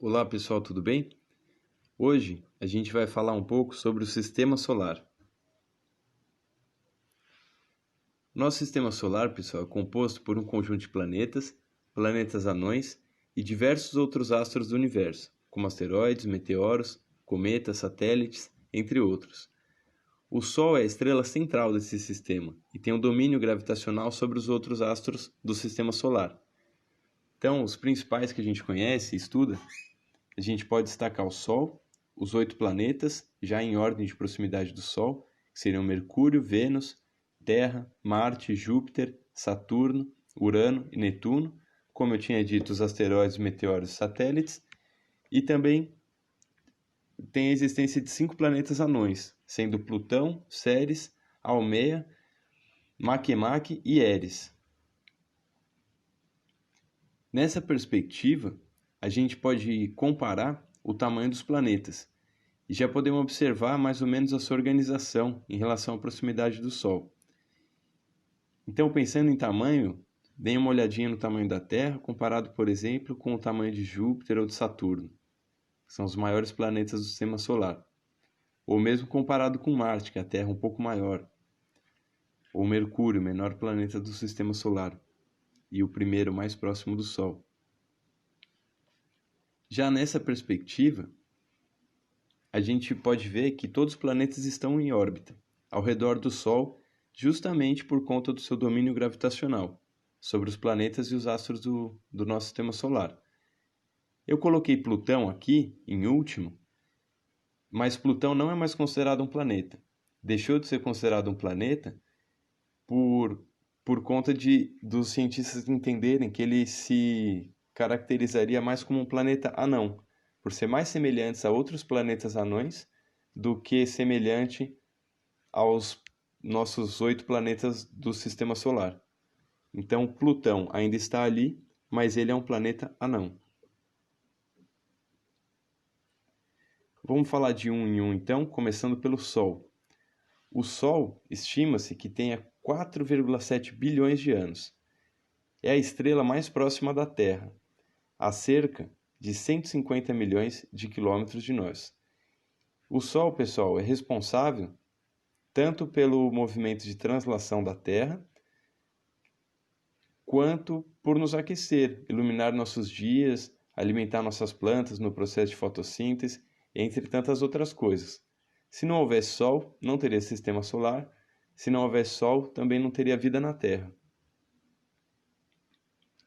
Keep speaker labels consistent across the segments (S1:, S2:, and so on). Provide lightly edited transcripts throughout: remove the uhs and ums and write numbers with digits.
S1: Olá pessoal, tudo bem? Hoje a gente vai falar um pouco sobre o Sistema Solar. Nosso Sistema Solar, pessoal, é composto por um conjunto de planetas, planetas anões e diversos outros astros do universo, como asteroides, meteoros, cometas, satélites, entre outros. O Sol é a estrela central desse sistema e tem um domínio gravitacional sobre os outros astros do Sistema Solar. Então, os principais que a gente conhece e estuda, a gente pode destacar o Sol, os 8 planetas, já em ordem de proximidade do Sol, que seriam Mercúrio, Vênus, Terra, Marte, Júpiter, Saturno, Urano e Netuno, como eu tinha dito, os asteroides, meteoros e satélites, e também tem a existência de 5 planetas anões, sendo Plutão, Ceres, Almeia, Makemake e Eris. Nessa perspectiva, a gente pode comparar o tamanho dos planetas e já podemos observar mais ou menos a sua organização em relação à proximidade do Sol. Então, pensando em tamanho, dê uma olhadinha no tamanho da Terra, comparado, por exemplo, com o tamanho de Júpiter ou de Saturno, que são os maiores planetas do Sistema Solar. Ou mesmo comparado com Marte, que é a Terra um pouco maior. Ou Mercúrio, o menor planeta do Sistema Solar, e o primeiro mais próximo do Sol. Já nessa perspectiva, a gente pode ver que todos os planetas estão em órbita, ao redor do Sol, justamente por conta do seu domínio gravitacional sobre os planetas e os astros do nosso Sistema Solar. Eu coloquei Plutão aqui, em último, mas Plutão não é mais considerado um planeta. Deixou de ser considerado um planeta por conta dos cientistas entenderem que ele se caracterizaria mais como um planeta anão, por ser mais semelhante a outros planetas anões do que semelhante aos nossos 8 planetas do Sistema Solar. Então, Plutão ainda está ali, mas ele é um planeta anão. Vamos falar de um em um, então, começando pelo Sol. O Sol estima-se que tenha 4,7 bilhões de anos. É a estrela mais próxima da Terra, a cerca de 150 milhões de quilômetros de nós. O Sol, pessoal, é responsável tanto pelo movimento de translação da Terra, quanto por nos aquecer, iluminar nossos dias, alimentar nossas plantas no processo de fotossíntese, entre tantas outras coisas. Se não houvesse Sol, não teria sistema solar. Se não houvesse Sol, também não teria vida na Terra.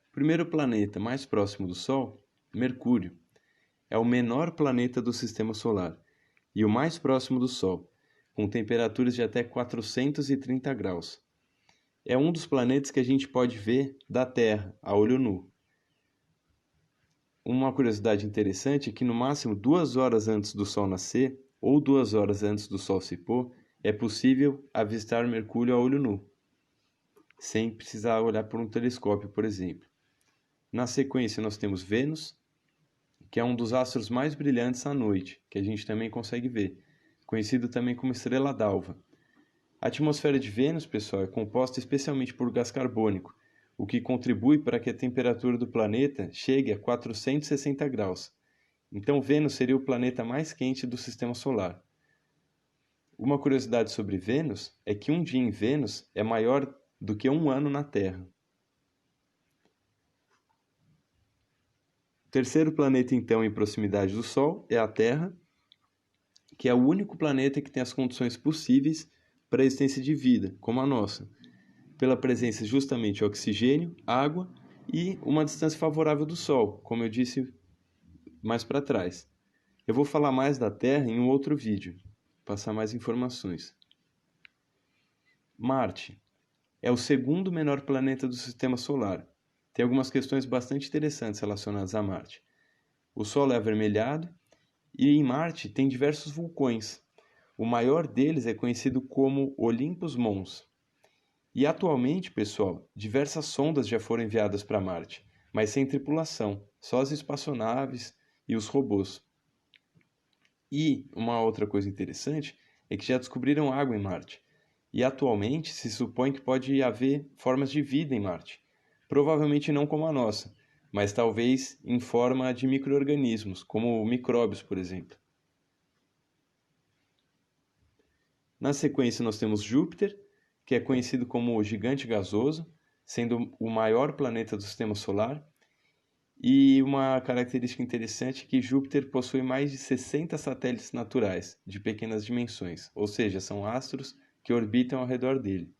S1: O primeiro planeta mais próximo do Sol, Mercúrio, é o menor planeta do sistema solar e o mais próximo do Sol, com temperaturas de até 430 graus. É um dos planetas que a gente pode ver da Terra, a olho nu. Uma curiosidade interessante é que no máximo 2 horas antes do Sol nascer, ou 2 horas antes do Sol se pôr, é possível avistar Mercúrio a olho nu, sem precisar olhar por um telescópio, por exemplo. Na sequência nós temos Vênus, que é um dos astros mais brilhantes à noite, que a gente também consegue ver, conhecido também como estrela d'alva. A atmosfera de Vênus, pessoal, é composta especialmente por gás carbônico, o que contribui para que a temperatura do planeta chegue a 460 graus. Então, Vênus seria o planeta mais quente do Sistema Solar. Uma curiosidade sobre Vênus é que um dia em Vênus é maior do que um ano na Terra. O terceiro planeta, então, em proximidade do Sol é a Terra, que é o único planeta que tem as condições possíveis para a existência de vida, como a nossa, pela presença justamente de oxigênio, água e uma distância favorável do Sol, como eu disse mais para trás. Eu vou falar mais da Terra em um outro vídeo, passar mais informações. Marte é o segundo menor planeta do Sistema Solar. Tem algumas questões bastante interessantes relacionadas a Marte. O solo é avermelhado e em Marte tem diversos vulcões. O maior deles é conhecido como Olympus Mons. E atualmente, pessoal, diversas sondas já foram enviadas para Marte, mas sem tripulação, só as espaçonaves e os robôs. E uma outra coisa interessante é que já descobriram água em Marte. E atualmente se supõe que pode haver formas de vida em Marte. Provavelmente não como a nossa, mas talvez em forma de micro-organismos, como micróbios, por exemplo. Na sequência, nós temos Júpiter, que é conhecido como o gigante gasoso, sendo o maior planeta do Sistema Solar. E uma característica interessante é que Júpiter possui mais de 60 satélites naturais, de pequenas dimensões, ou seja, são astros que orbitam ao redor dele.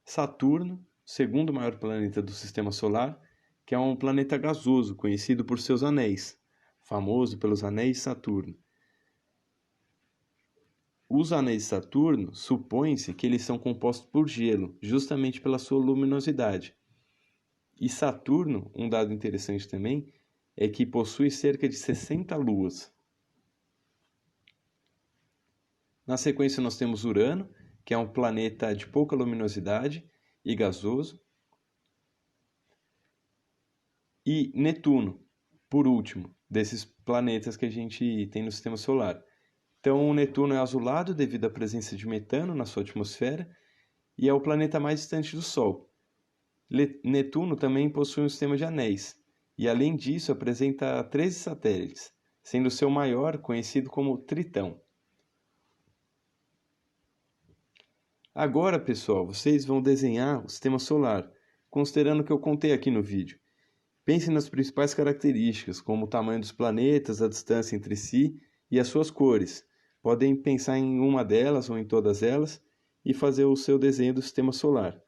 S1: Saturno, segundo maior planeta do Sistema Solar, que é um planeta gasoso, conhecido por seus anéis, famoso pelos anéis de Saturno. Os anéis de Saturno, supõe-se que eles são compostos por gelo, justamente pela sua luminosidade. E Saturno, um dado interessante também, é que possui cerca de 60 luas. Na sequência nós temos Urano, que é um planeta de pouca luminosidade e gasoso. E Netuno, por último, desses planetas que a gente tem no Sistema Solar. Então, o Netuno é azulado devido à presença de metano na sua atmosfera e é o planeta mais distante do Sol. Netuno também possui um sistema de anéis e, além disso, apresenta 13 satélites, sendo seu maior conhecido como Tritão. Agora, pessoal, vocês vão desenhar o Sistema Solar, considerando o que eu contei aqui no vídeo. Pense nas principais características, como o tamanho dos planetas, a distância entre si e as suas cores. Podem pensar em uma delas ou em todas elas e fazer o seu desenho do Sistema Solar.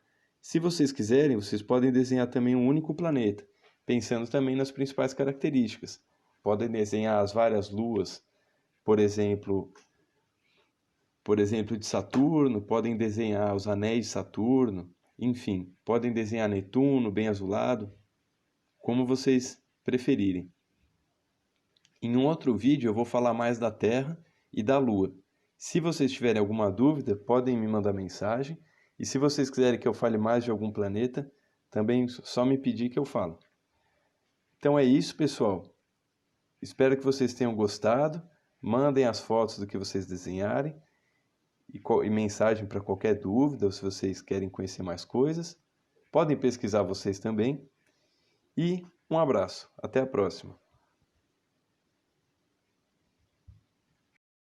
S1: Se vocês quiserem, vocês podem desenhar também um único planeta, pensando também nas principais características. Podem desenhar as várias luas, por exemplo, de Saturno, podem desenhar os anéis de Saturno, enfim, podem desenhar Netuno bem azulado, como vocês preferirem. Em um outro vídeo eu vou falar mais da Terra e da Lua. Se vocês tiverem alguma dúvida, podem me mandar mensagem. E se vocês quiserem que eu fale mais de algum planeta, também só me pedir que eu falo. Então é isso, pessoal. Espero que vocês tenham gostado. Mandem as fotos do que vocês desenharem e mensagem para qualquer dúvida ou se vocês querem conhecer mais coisas. Podem pesquisar vocês também. E um abraço. Até a próxima.